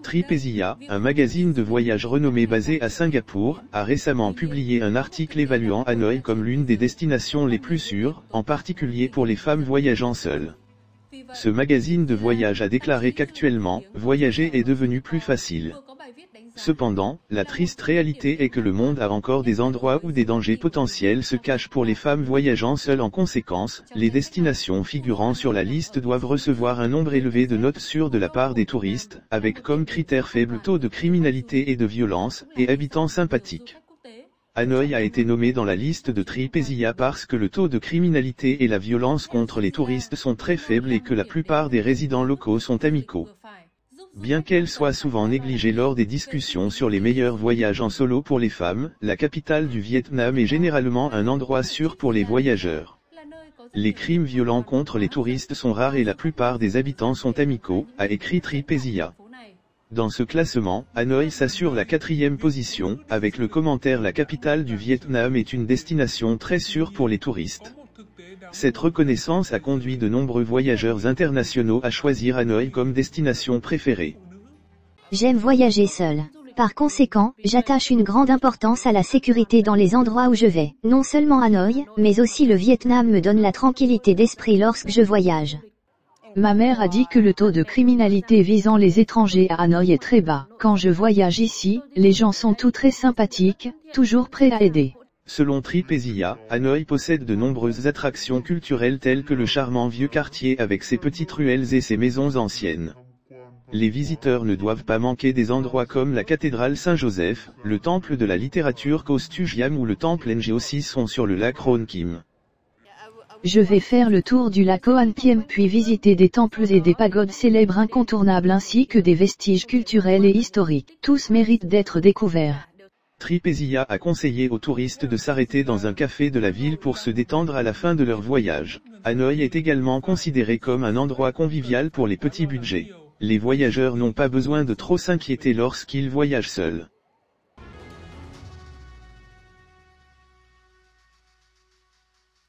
Tripesia, un magazine de voyage renommé basé à Singapour, a récemment publié un article évaluant Hanoï comme l'une des destinations les plus sûres, en particulier pour les femmes voyageant seules. Ce magazine de voyage a déclaré qu'actuellement, voyager est devenu plus facile. Cependant, la triste réalité est que le monde a encore des endroits où des dangers potentiels se cachent pour les femmes voyageant seules. En conséquence, les destinations figurant sur la liste doivent recevoir un nombre élevé de notes sûres de la part des touristes, avec comme critère faible taux de criminalité et de violence, et habitants sympathiques. Hanoï a été nommé dans la liste de Tripesia parce que le taux de criminalité et la violence contre les touristes sont très faibles et que la plupart des résidents locaux sont amicaux. Bien qu'elle soit souvent négligée lors des discussions sur les meilleurs voyages en solo pour les femmes, la capitale du Vietnam est généralement un endroit sûr pour les voyageurs. Les crimes violents contre les touristes sont rares et la plupart des habitants sont amicaux, a écrit Tripesia. Dans ce classement, Hanoï s'assure la 4e position, avec le commentaire « La capitale du Vietnam est une destination très sûre pour les touristes ». Cette reconnaissance a conduit de nombreux voyageurs internationaux à choisir Hanoï comme destination préférée. J'aime voyager seul. Par conséquent, j'attache une grande importance à la sécurité dans les endroits où je vais. Non seulement Hanoï, mais aussi le Vietnam me donne la tranquillité d'esprit lorsque je voyage. Ma mère a dit que le taux de criminalité visant les étrangers à Hanoï est très bas. Quand je voyage ici, les gens sont tous très sympathiques, toujours prêts à aider. Selon Tripesia, Hanoï possède de nombreuses attractions culturelles telles que le charmant vieux quartier avec ses petites ruelles et ses maisons anciennes. Les visiteurs ne doivent pas manquer des endroits comme la cathédrale Saint-Joseph, le temple de la littérature Koh Stugiam ou le temple Ngo Si sont sur le lac Ron Kim. Je vais faire le tour du lac Hoan Kiem puis visiter des temples et des pagodes célèbres incontournables ainsi que des vestiges culturels et historiques. Tous méritent d'être découverts. Tripesia a conseillé aux touristes de s'arrêter dans un café de la ville pour se détendre à la fin de leur voyage. Hanoï est également considéré comme un endroit convivial pour les petits budgets. Les voyageurs n'ont pas besoin de trop s'inquiéter lorsqu'ils voyagent seuls.